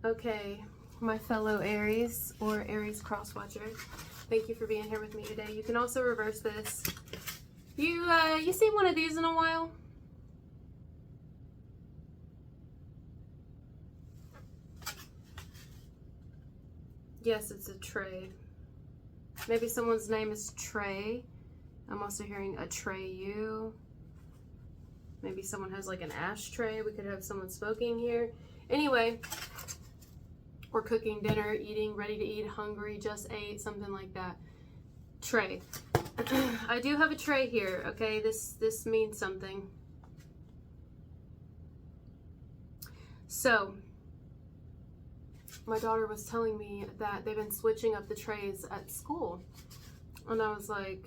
Okay, my fellow Aries or Aries cross-watcher, thank you for being here with me today. You can also reverse this. You seen one of these in a while? Yes, it's a tray. Maybe someone's name is Trey. I'm also hearing a Trey-you. Maybe someone has like an ashtray. We could have someone smoking here. Anyway, or cooking dinner, eating, ready to eat, hungry, just ate, something like that. Tray. I do have a tray here, okay? This means something. So, my daughter was telling me that they've been switching up the trays at school. And I was like,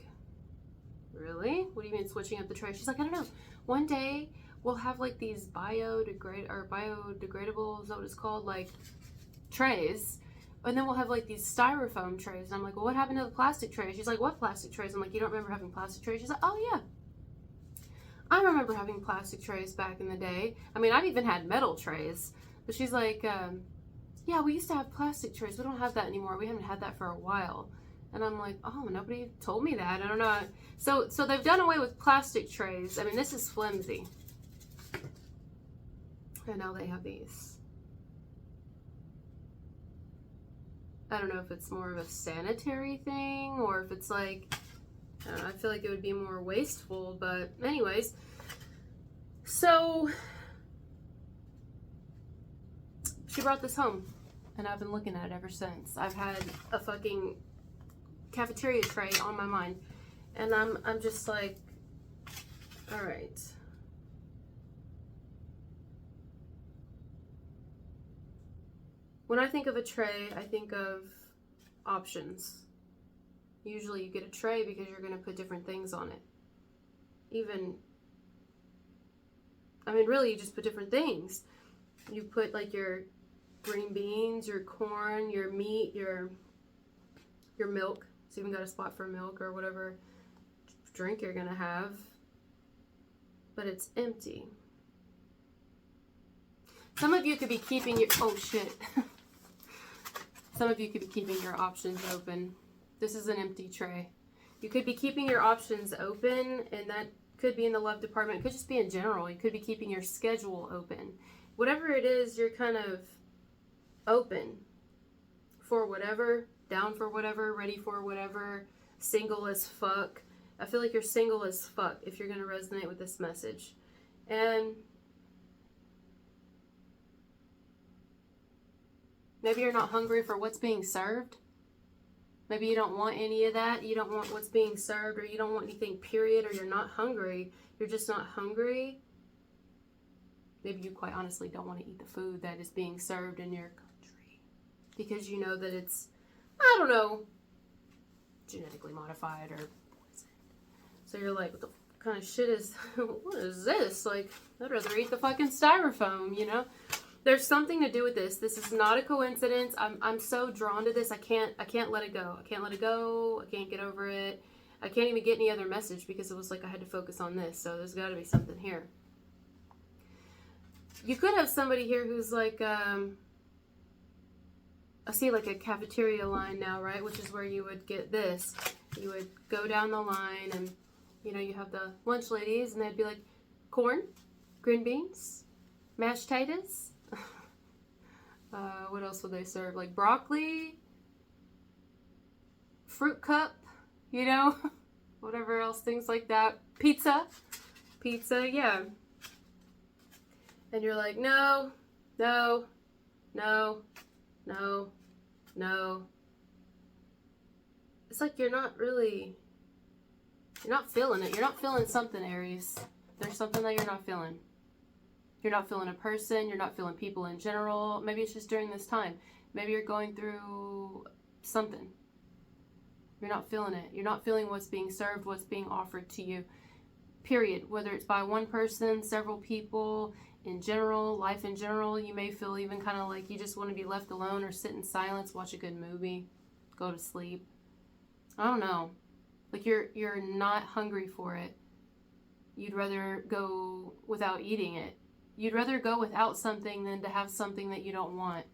really? What do you mean switching up the tray? She's like, I don't know. One day we'll have like these biodegradable, is that what it's called? Like trays. And then we'll have like these styrofoam trays. And I'm like, well, what happened to the plastic trays? She's like, what plastic trays? I'm like, you don't remember having plastic trays? She's like, oh yeah. I remember having plastic trays back in the day. I mean, I've even had metal trays. But she's like, yeah, we used to have plastic trays. We don't have that anymore. We haven't had that for a while. And I'm like, oh, nobody told me that. I don't know. So they've done away with plastic trays. I mean, this is flimsy. And now they have these. I don't know if it's more of a sanitary thing or if it's like, I don't know, I feel like it would be more wasteful. But anyways, so she brought this home. And I've been looking at it ever since. I've had a fucking cafeteria tray on my mind. And I'm just like, all right. When I think of a tray, I think of options. Usually you get a tray because you're going to put different things on it. Really, you just put different things. You put like your green beans, your corn, your meat, your milk. It's even got a spot for milk or whatever drink you're gonna have. But it's empty. Some of you could be keeping your, oh shit. Some of you could be keeping your options open. This is an empty tray. You could be keeping your options open, and that could be in the love department. It could just be in general. You could be keeping your schedule open. Whatever it is, you're kind of open for whatever, down for whatever, ready for whatever, single as fuck. I feel like you're single as fuck if you're going to resonate with this message. And maybe you're not hungry for what's being served. Maybe you don't want any of that. You don't want what's being served, or you don't want anything, period, or you're not hungry. You're just not hungry. Maybe you quite honestly don't want to eat the food that is being served in your country because you know that it's, I don't know, genetically modified or poison. So you're like, what the kind of shit is, what is this? Like, I'd rather eat the fucking styrofoam, you know? There's something to do with this. This is not a coincidence. I'm so drawn to this. I can't let it go. I can't let it go. I can't get over it. I can't even get any other message because it was like I had to focus on this. So there's got to be something here. You could have somebody here who's like, I see like a cafeteria line now, right? Which is where you would get this. You would go down the line and, you know, you have the lunch ladies and they'd be like, corn, green beans, mashed potatoes. What else would they serve? Like broccoli, fruit cup, you know, whatever else, things like that. Pizza, yeah. And you're like, no, no, no, no, no. It's like you're not feeling it. You're not feeling something, Aries. There's something that you're not feeling. You're not feeling a person. You're not feeling people in general. Maybe it's just during this time. Maybe you're going through something. You're not feeling it. You're not feeling what's being served, what's being offered to you. Period. Whether it's by one person, several people, in general, life in general, you may feel even kind of like you just want to be left alone or sit in silence, watch a good movie, go to sleep. I don't know. Like you're not hungry for it. You'd rather go without eating it. You'd rather go without something than to have something that you don't want.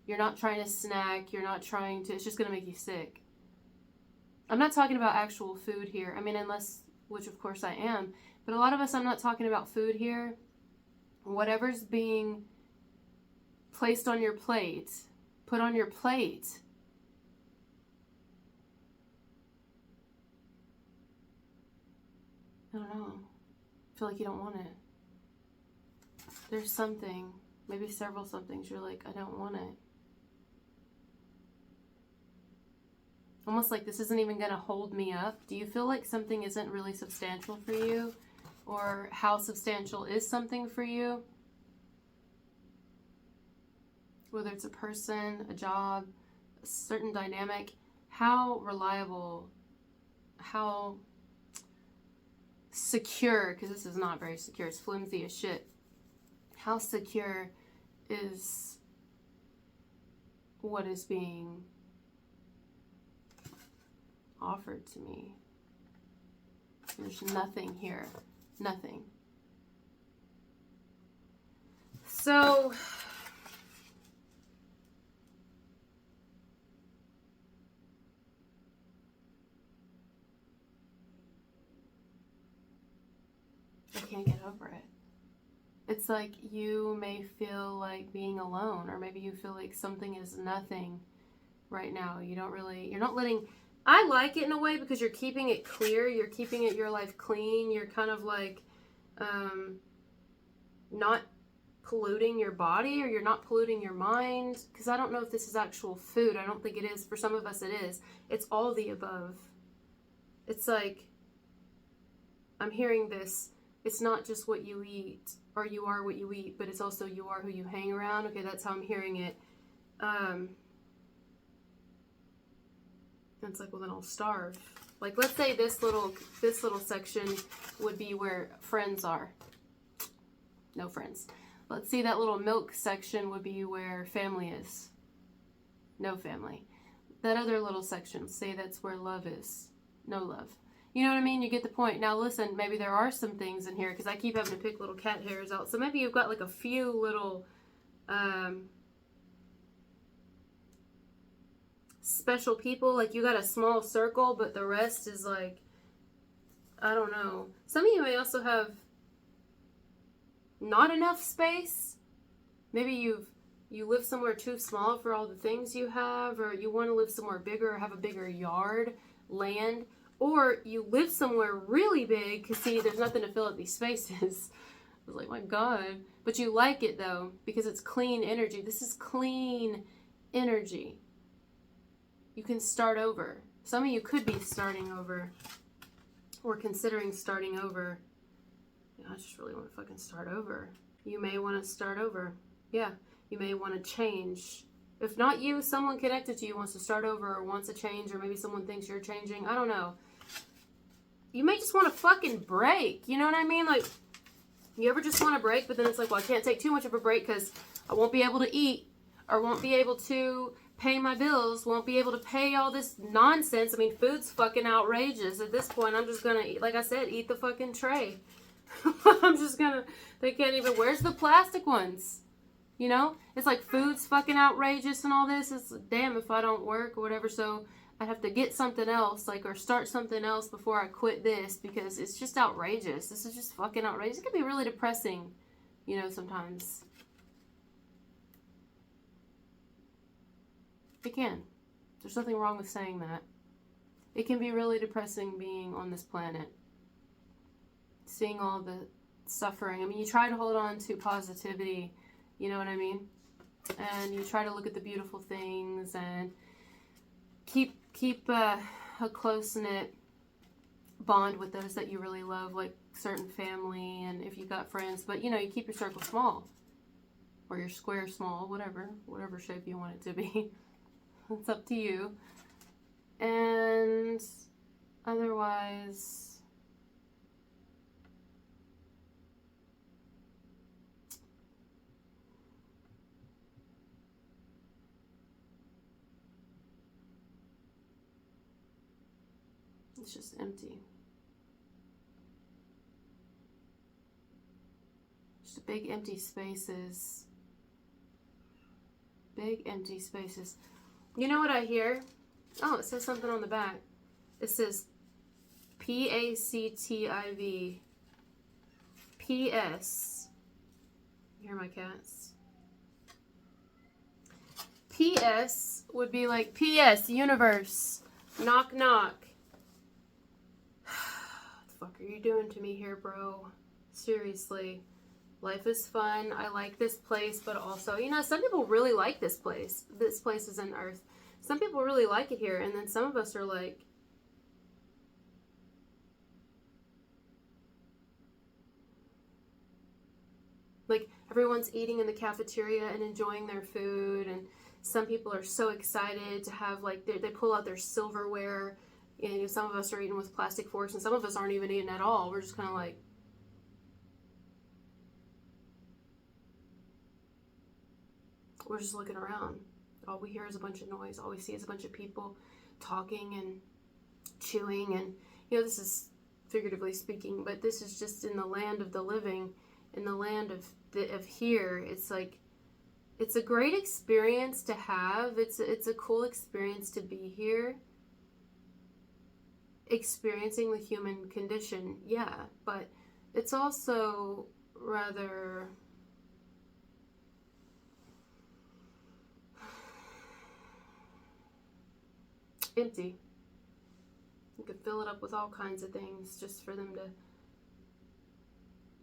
You're not trying to snack. You're not trying to, it's just going to make you sick. I'm not talking about actual food here. I mean, unless, which of course I am, but a lot of us, I'm not talking about food here. Whatever's being placed on your plate, put on your plate. I don't know. I feel like you don't want it. There's something, maybe several somethings, you're like, I don't want it. Almost like this isn't even going to hold me up. Do you feel like something isn't really substantial for you? Or how substantial is something for you? Whether it's a person, a job, a certain dynamic. How reliable, how secure, because this is not very secure, it's flimsy as shit. How secure is what is being offered to me? There's nothing here. Nothing. So I can't get over it. It's like you may feel like being alone, or maybe you feel like something is nothing right now. You don't really, you're not letting, I like it in a way because you're keeping it clear. You're keeping it, your life clean. You're kind of like not polluting your body, or you're not polluting your mind. Because I don't know if this is actual food. I don't think it is. For some of us it is. It's all the above. It's like, I'm hearing this. It's not just what you eat, or you are what you eat, but it's also you are who you hang around. Okay, that's how I'm hearing it. It's like, well, then I'll starve. Like, let's say this little section would be where friends are. No friends. Let's see, that little milk section would be where family is. No family. That other little section, say that's where love is. No love. You know what I mean? You get the point. Now listen, maybe there are some things in here, because I keep having to pick little cat hairs out. So maybe you've got like a few little special people. Like you got a small circle, but the rest is like, I don't know. Some of you may also have not enough space. Maybe you live somewhere too small for all the things you have, or you want to live somewhere bigger, or have a bigger yard, land. Or you live somewhere really big because, see, there's nothing to fill up these spaces. I was like, my God. But you like it, though, because it's clean energy. This is clean energy. You can start over. Some of you could be starting over or considering starting over. I just really want to fucking start over. You may want to start over. Yeah, you may want to change. If not you, someone connected to you wants to start over or wants to change, or maybe someone thinks you're changing. I don't know. You may just want to fucking break. You know what I mean? Like, you ever just want to break, but then it's like, well, I can't take too much of a break because I won't be able to eat, or won't be able to pay my bills, won't be able to pay all this nonsense. I mean, food's fucking outrageous. At this point, I'm just going to, like I said, eat the fucking tray. I'm just going to, they can't even, where's the plastic ones? You know? It's like food's fucking outrageous and all this. It's damn if I don't work or whatever, so I have to get something else, like, or start something else before I quit this, because it's just outrageous. This is just fucking outrageous. It can be really depressing, you know, sometimes. It can. There's nothing wrong with saying that. It can be really depressing being on this planet. Seeing all the suffering. I mean, you try to hold on to positivity, you know what I mean? And you try to look at the beautiful things and keep a close-knit bond with those that you really love, like certain family, and if you got friends. But, you know, you keep your circle small, or your square small, whatever shape you want it to be. It's up to you. And otherwise, it's just empty. Just big empty spaces. big empty spaces. You know what I hear? Oh, it says something on the back. It says PACTIV. PS. You hear my cats? PS would be like, PS, universe. Knock, knock. What the fuck are you doing to me here, bro? Seriously. Life is fun. I like this place, but also, you know, some people really like this place. This place is in Earth. Some people really like it here, and then some of us are like, everyone's eating in the cafeteria and enjoying their food, and some people are so excited to have, like, they pull out their silverware, and some of us are eating with plastic forks, and some of us aren't even eating at all. We're just kind of like, we're just looking around. All we hear is a bunch of noise. All we see is a bunch of people talking and chewing, and, you know, this is figuratively speaking, but this is just in the land of the living, in the land of here. It's like, it's a great experience to have. It's a cool experience to be here, experiencing the human condition. Yeah, but it's also rather empty. You could fill it up with all kinds of things just for them to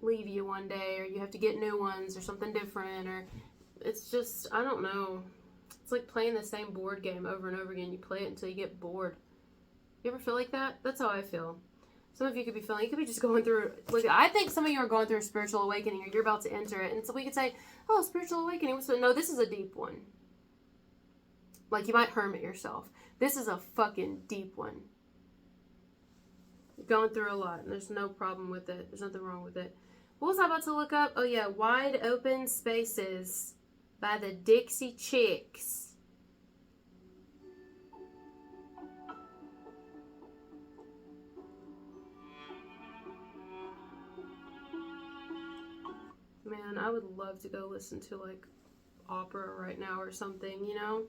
leave you one day, or you have to get new ones or something different, or it's just, I don't know. It's like playing the same board game over and over again. You play it until you get bored. You ever feel like that? That's how I feel. Some of you could be feeling, you could be just going through, like, I think some of you are going through a spiritual awakening, or you're about to enter it, and so we could say, oh, spiritual awakening. So no, this is a deep one. Like, you might hermit yourself. This is a fucking deep one. You're going through a lot, and there's no problem with it. There's nothing wrong with it. What was I about to look up? Oh yeah, Wide Open Spaces by the Dixie Chicks. Man, I would love to go listen to, like, opera right now or something, you know?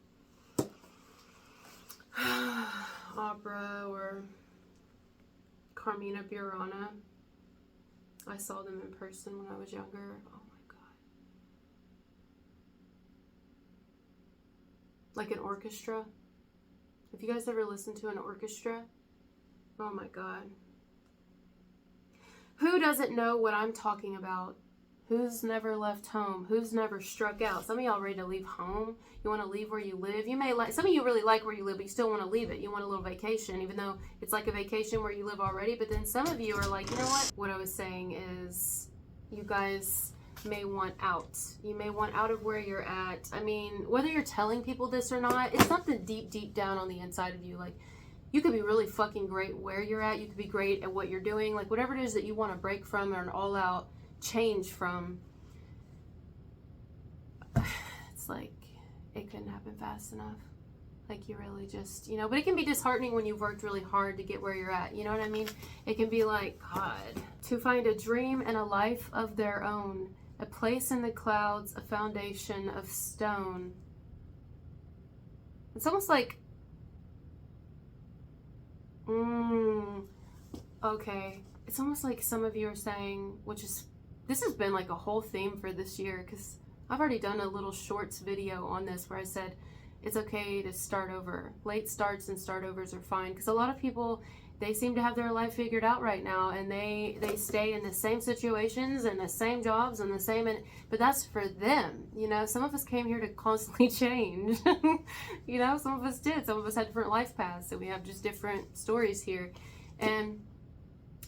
Opera or Carmina Burana. I saw them in person when I was younger. Oh my god. Like an orchestra. Have you guys ever listened to an orchestra? Oh my god. Who doesn't know what I'm talking about? Who's never left home? Who's never struck out? Some of y'all ready to leave home. You want to leave where you live. You may like, some of you really like where you live, but you still want to leave it. You want a little vacation, even though it's like a vacation where you live already. But then some of you are like, you know what? What I was saying is, you guys may want out. You may want out of where you're at. I mean, whether you're telling people this or not, it's something deep, deep down on the inside of you. Like, you could be really fucking great where you're at. You could be great at what you're doing. Like, whatever it is that you want to break from, or an all-out change from, it's like, it couldn't happen fast enough. Like, you really just, you know, but it can be disheartening when you've worked really hard to get where you're at. You know what I mean? It can be like, God, to find a dream and a life of their own, a place in the clouds, a foundation of stone. It's almost like, okay. It's almost like some of you are saying, which is, this has been like a whole theme for this year, because I've already done a little shorts video on this where I said it's okay to start over. Late starts and start overs are fine, because a lot of people, they seem to have their life figured out right now, and they stay in the same situations and the same jobs and the same, but that's for them. You know, some of us came here to constantly change. You know, some of us did. Some of us had different life paths, so we have just different stories here. And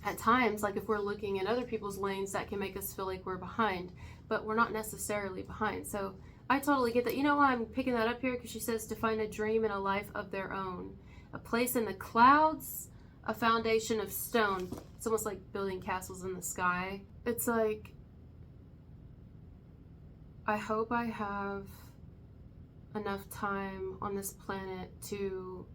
at times, like, if we're looking in other people's lanes, that can make us feel like we're behind, but we're not necessarily behind. So I totally get that. You know why I'm picking that up here? Because she says to find a dream and a life of their own, a place in the clouds, a foundation of stone. It's almost like building castles in the sky. It's like, I hope I have enough time on this planet to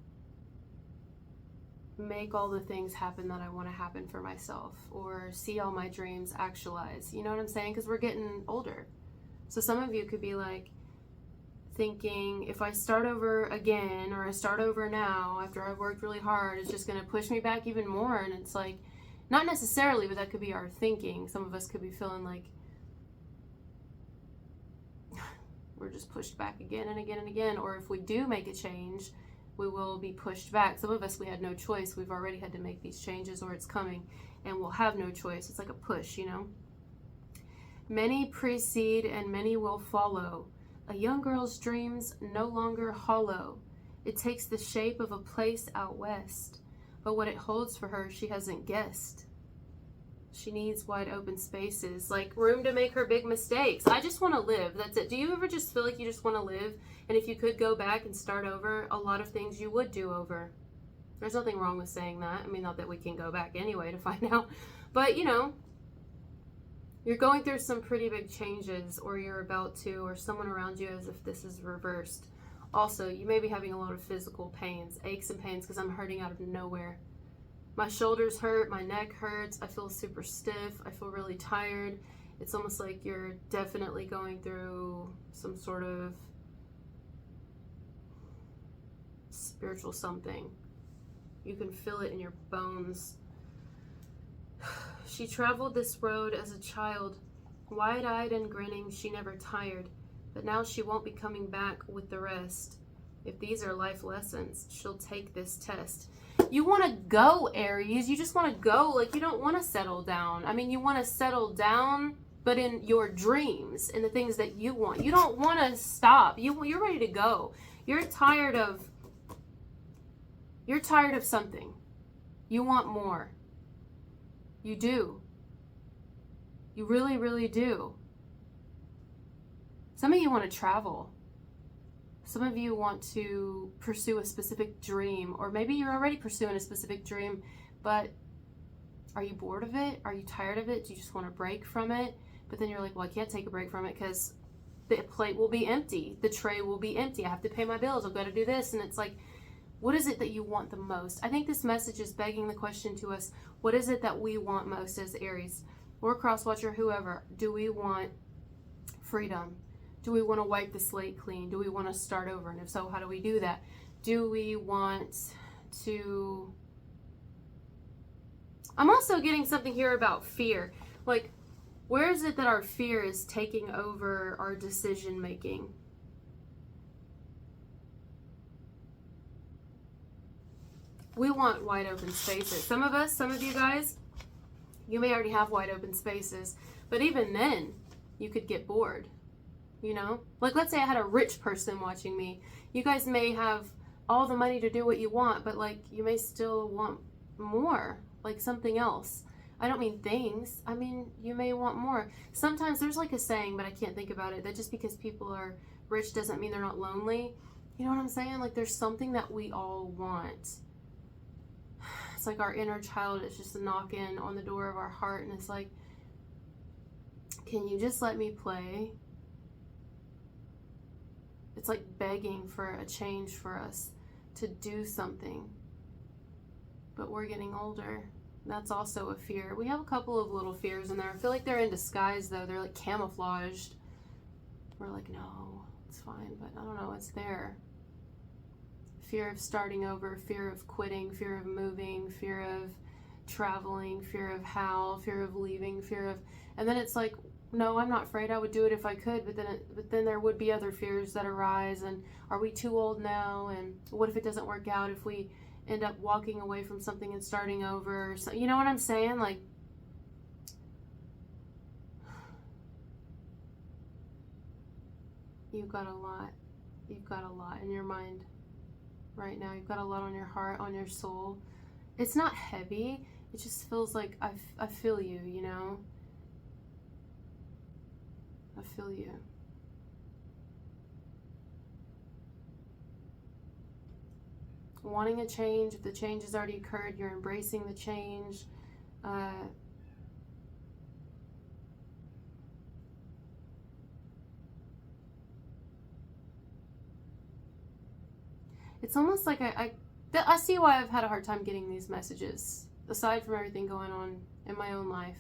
make all the things happen that I want to happen for myself, or see all my dreams actualize. You know what I'm saying? Because we're getting older. So some of you could be like, thinking if I start over again, or I start over now after I've worked really hard, it's just going to push me back even more. And it's like, not necessarily, but that could be our thinking. Some of us could be feeling like we're just pushed back again and again and again. Or if we do make a change, we will be pushed back. Some of us, we had no choice. We've already had to make these changes, or it's coming, and we'll have no choice. It's like a push, you know. Many precede and many will follow. A young girl's dreams no longer hollow. It takes the shape of a place out west, but what it holds for her she hasn't guessed. She needs wide open spaces, like room to make her big mistakes. I just want to live. That's it. Do you ever just feel like you just want to live? And if you could go back and start over, a lot of things you would do over. There's nothing wrong with saying that. I mean, not that we can go back anyway to find out. But, you know, you're going through some pretty big changes, or you're about to, or someone around you, as if this is reversed. Also, you may be having a lot of physical pains, aches and pains, because I'm hurting out of nowhere. My shoulders hurt, my neck hurts, I feel super stiff, I feel really tired. It's almost like you're definitely going through some sort of spiritual something. You can feel it in your bones. She traveled this road as a child, wide-eyed and grinning, she never tired, but now she won't be coming back with the rest. If these are life lessons, she'll take this test. You want to go, Aries. You just want to go. Like, you don't want to settle down. I mean, you want to settle down, but in your dreams, in the things that you want. You don't want to stop. You're ready to go. You're tired of something. You want more. You do. You really, really do. Some of you want to travel. Some of you want to pursue a specific dream, or maybe you're already pursuing a specific dream, but are you bored of it? Are you tired of it? Do you just want to break from it? But then you're like, well, I can't take a break from it because the plate will be empty. The tray will be empty. I have to pay my bills. I've got to do this. And it's like, what is it that you want the most? I think this message is begging the question to us, what is it that we want most as Aries or Crosswatcher, whoever? Do we want freedom? Do we want to wipe the slate clean? Do we want to start over? And if so, how do we do that? Do we want to... I'm also getting something here about fear. Like, where is it that our fear is taking over our decision making? We want wide open spaces. Some of us, some of you guys, you may already have wide open spaces, but even then, you could get bored. You know, like, let's say I had a rich person watching me. You guys may have all the money to do what you want, but like, you may still want more, like something else. I don't mean things. I mean, you may want more. Sometimes there's like a saying, but I can't think about it, that just because people are rich doesn't mean they're not lonely. You know what I'm saying? Like, there's something that we all want. It's like our inner child is just knocking on the door of our heart, and it's like, can you just let me play? It's like begging for a change for us to do something. But we're getting older. That's also a fear. We have a couple of little fears in there. I feel like they're in disguise, though. They're like camouflaged. We're like, no, it's fine. But I don't know, it's there. Fear of starting over, fear of quitting, fear of moving, fear of traveling, fear of how, fear of leaving, fear of... And then it's like, no, I'm not afraid. I would do it if I could, but then there would be other fears that arise. And are we too old now? And what if it doesn't work out? If we end up walking away from something and starting over? So, you know what I'm saying? Like, you've got a lot. You've got a lot in your mind right now. You've got a lot on your heart, on your soul. It's not heavy. It just feels like I feel you, you know? I feel you. Wanting a change. If the change has already occurred, you're embracing the change. It's almost like I see why I've had a hard time getting these messages, aside from everything going on in my own life.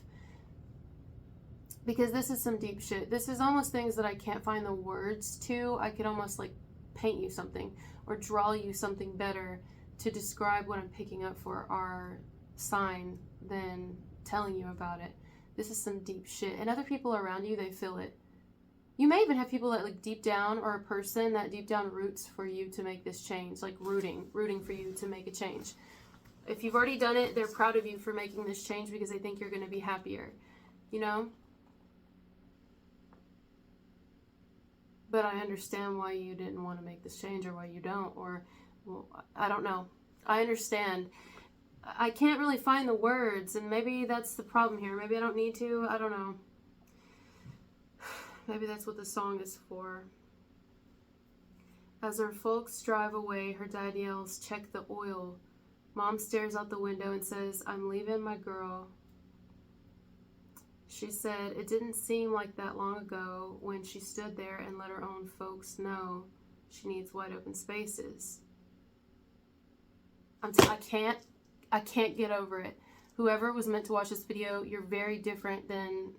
Because this is some deep shit. This is almost things that I can't find the words to. I could almost like paint you something or draw you something better to describe what I'm picking up for our sign than telling you about it. This is some deep shit. And other people around you, they feel it. You may even have people that like deep down, or a person that deep down roots for you to make this change, like rooting for you to make a change. If you've already done it, they're proud of you for making this change because they think you're going to be happier, you know? But I understand why you didn't want to make this change, or why you don't, or, well, I don't know. I understand. I can't really find the words, and maybe that's the problem here. Maybe I don't need to. I don't know. Maybe that's what the song is for. As her folks drive away, her dad yells, "Check the oil." Mom stares out the window and says, "I'm leaving my girl." She said it didn't seem like that long ago when she stood there and let her own folks know she needs wide open spaces. I can't get over it. Whoever was meant to watch this video, you're very different than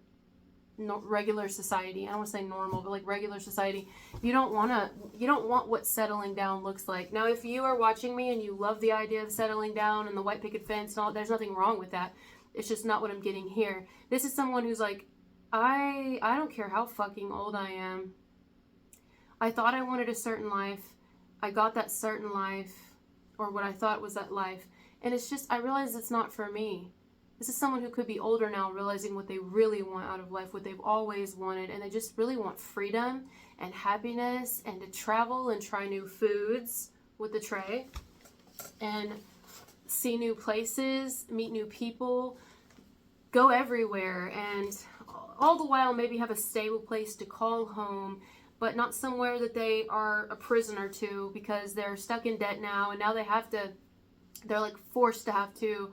regular society. I don't want to say normal, but like regular society. You don't want what settling down looks like. Now, if you are watching me and you love the idea of settling down and the white picket fence and all, there's nothing wrong with that. It's just not what I'm getting here. This is someone who's like, I don't care how fucking old I am. I thought I wanted a certain life. I got that certain life, or what I thought was that life. And it's just, I realize it's not for me. This is someone who could be older now, realizing what they really want out of life, what they've always wanted, and they just really want freedom and happiness and to travel and try new foods with the tray and see new places, meet new people, go everywhere, and all the while maybe have a stable place to call home, but not somewhere that they are a prisoner to because they're stuck in debt now, and now they're like forced to have to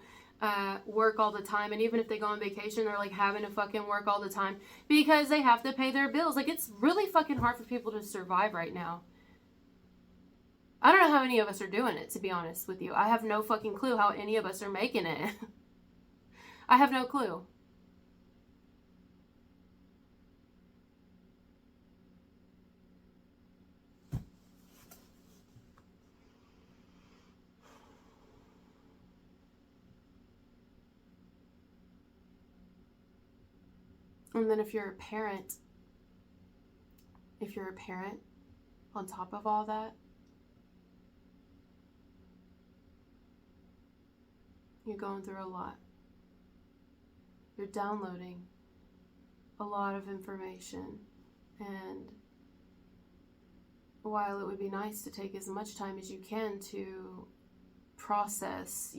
work all the time. And even if they go on vacation, they're like having to fucking work all the time because they have to pay their bills. Like, it's really fucking hard for people to survive right now. I don't know how any of us are doing it, to be honest with you. I have no fucking clue how any of us are making it. I have no clue. And then if you're a parent on top of all that, you're going through a lot. You're downloading a lot of information. And while it would be nice to take as much time as you can to process,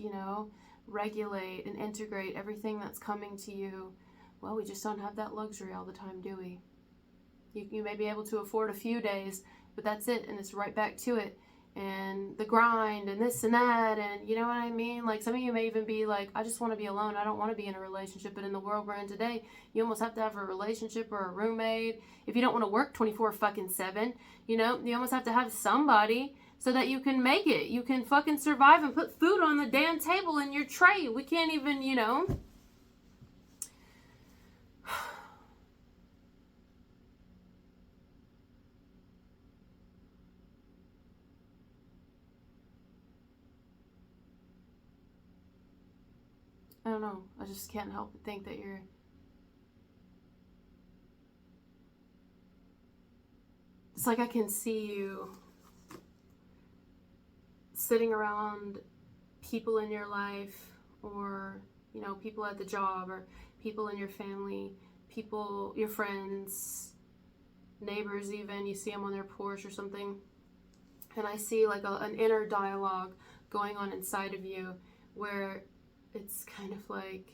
regulate and integrate everything that's coming to you, well, we just don't have that luxury all the time, do we? You may be able to afford a few days, but that's it, and it's right back to it. And the grind and this and that, and you know what I mean? Like, some of you may even be like, I just want to be alone. I don't want to be in a relationship. But in the world we're in today, you almost have to have a relationship or a roommate. If you don't want to work 24/7, you almost have to have somebody so that you can make it. You can fucking survive and put food on the damn table in your tray. We can't even, I don't know. I just can't help but think that it's like I can see you sitting around people in your life, or, people at the job, or people in your family, people, your friends, neighbors even. You see them on their porch or something. And I see like an inner dialogue going on inside of you where it's kind of like,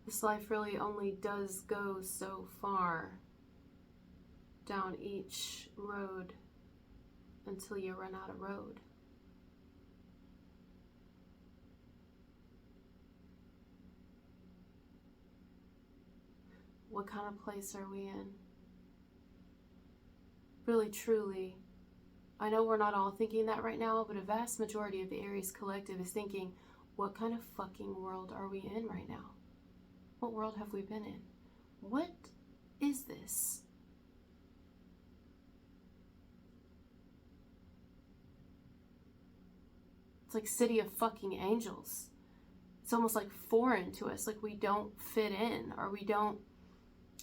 this life really only does go so far down each road until you run out of road. What kind of place are we in? Really, truly, I know we're not all thinking that right now, but a vast majority of the Aries collective is thinking, what kind of fucking world are we in right now? What world have we been in? What is this? It's like City of fucking Angels. It's almost like foreign to us, like we don't fit in, or we don't,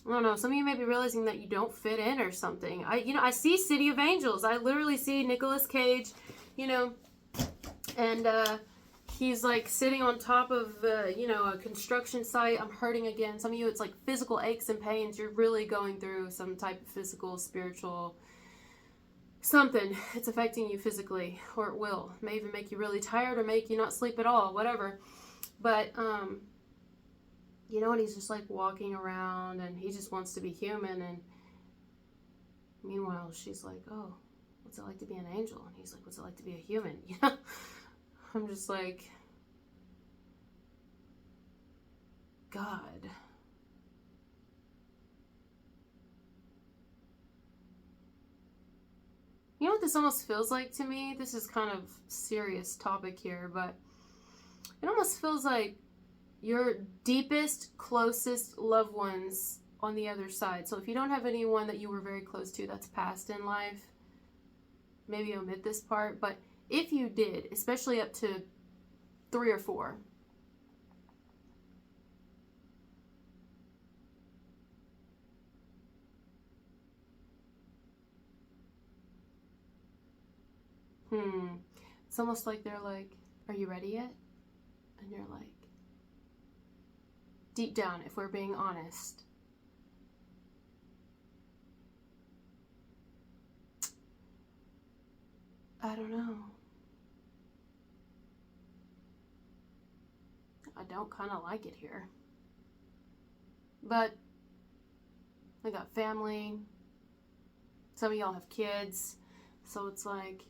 I don't know, some of you may be realizing that you don't fit in or something. I see City of Angels. I literally see Nicolas Cage, and he's like sitting on top of, a construction site. I'm hurting again. Some of you, it's like physical aches and pains. You're really going through some type of physical, spiritual, something. It's affecting you physically, or it will. It may even make you really tired or make you not sleep at all, whatever. But, and he's just like walking around and he just wants to be human. And meanwhile, she's like, oh, what's it like to be an angel? And he's like, what's it like to be a human? I'm just like, God. You know what this almost feels like to me? This is kind of serious topic here, but it almost feels like your deepest, closest loved ones on the other side. So if you don't have anyone that you were very close to that's passed in life, maybe omit this part. But if you did, especially up to 3 or 4, it's almost like they're like, are you ready yet? And you're like, deep down, if we're being honest, I don't know. I don't kind of like it here. But I got family. Some of y'all have kids. So it's like,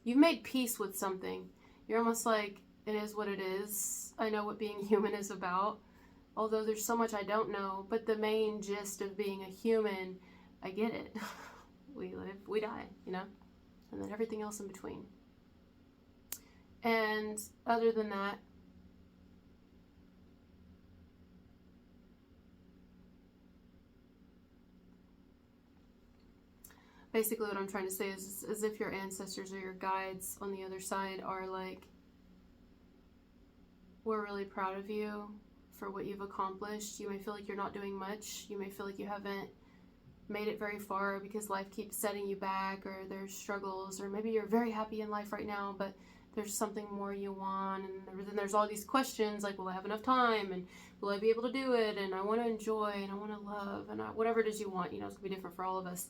you've made peace with something. You're almost like, it is what it is. I know what being human is about. Although there's so much I don't know. But the main gist of being a human, I get it. We live, we die, and then everything else in between. And other than that, basically what I'm trying to say is as if your ancestors or your guides on the other side are like, we're really proud of you for what you've accomplished. You may feel like you're not doing much. You may feel like you haven't made it very far because life keeps setting you back, or there's struggles, or maybe you're very happy in life right now, but there's something more you want, and then there's all these questions like, will I have enough time, and will I be able to do it, and I want to enjoy, and I want to love, and whatever it is you want, it's going to be different for all of us.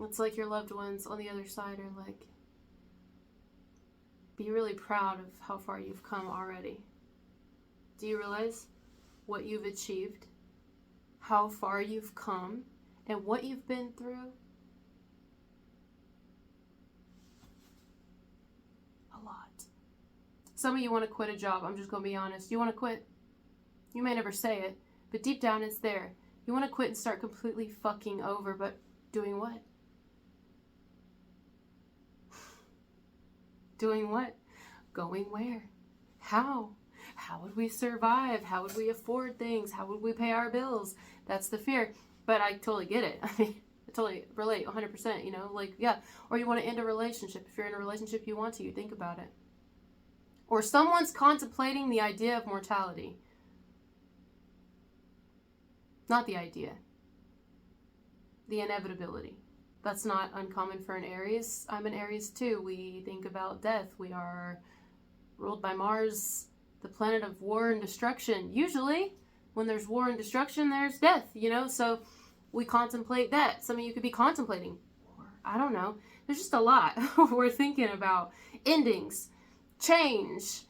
It's like your loved ones on the other side are like, be really proud of how far you've come already. Do you realize what you've achieved, how far you've come, and what you've been through? A lot. Some of you want to quit a job. I'm just going to be honest. You want to quit. You may never say it, but deep down it's there. You want to quit and start completely fucking over, but doing what? Doing what? Going where? How? How would we survive? How would we afford things? How would we pay our bills? That's the fear. But I totally get it. I mean, I totally relate 100%, yeah. Or you want to end a relationship. If you're in a relationship, you want to, you think about it. Or someone's contemplating the idea of mortality. Not the idea. The inevitability. That's not uncommon for an Aries. I'm an Aries too. We think about death. We are ruled by Mars, the planet of war and destruction. Usually, when there's war and destruction, there's death, so we contemplate that. Some of you could be contemplating war. I don't know. There's just a lot we're thinking about. Endings, change,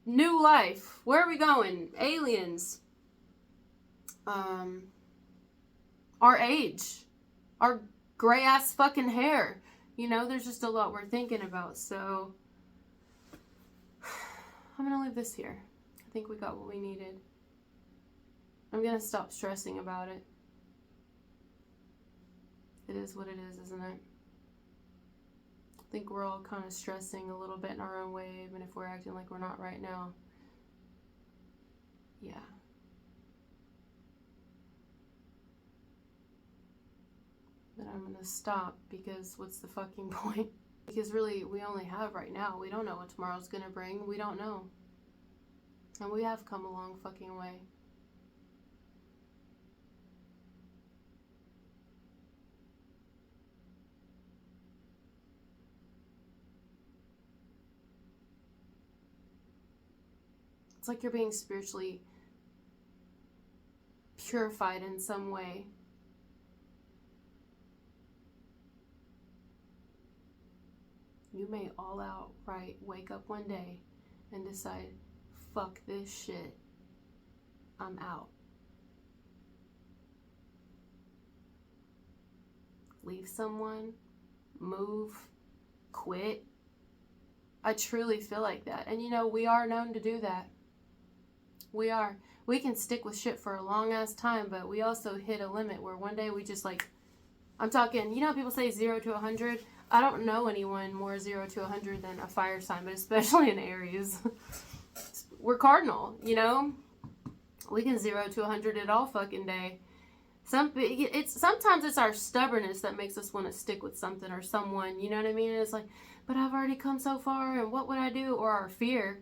new life. Where are we going? Aliens. Our age, our gray ass fucking hair. There's just a lot we're thinking about. So I'm going to leave this here. think we got what we needed. I'm going to stop stressing about it. It is what it is, isn't it? I think we're all kind of stressing a little bit in our own way, even if we're acting like we're not right now. Yeah. But I'm going to stop, because what's the fucking point? Because really, we only have right now. We don't know what tomorrow's going to bring. We don't know. And we have come a long fucking way. It's like you're being spiritually purified in some way. You may all outright wake up one day and decide, fuck this shit, I'm out. Leave someone, move, quit. I truly feel like that. And you know, we are known to do that. We are. We can stick with shit for a long ass time, but we also hit a limit where one day we just like, I'm talking, you know how people say 0 to 100? I don't know anyone more 0 to 100 than a fire sign, but especially an Aries. We're cardinal, you know? We can 0 to 100 it all fucking day. Sometimes it's our stubbornness that makes us want to stick with something or someone, you know what I mean? And it's like, but I've already come so far, and what would I do? Or our fear.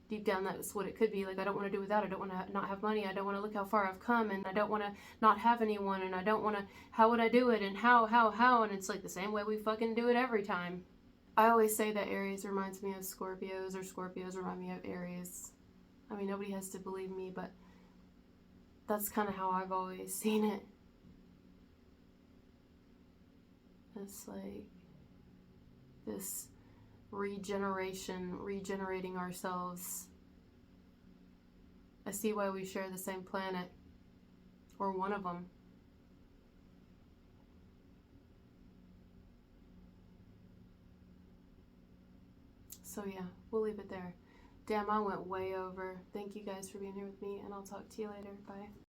Deep down, that's what it could be. Like, I don't want to do without. I don't want to not have money. I don't want to look how far I've come, and I don't want to not have anyone, and I don't want to, how would I do it, and how, and it's like the same way we fucking do it every time. I always say that Aries reminds me of Scorpios, or Scorpios remind me of Aries. I mean, nobody has to believe me, but that's kind of how I've always seen it. It's like this regenerating ourselves. I see why we share the same planet, or one of them. So yeah, we'll leave it there. Damn, I went way over. Thank you guys for being here with me, and I'll talk to you later. Bye.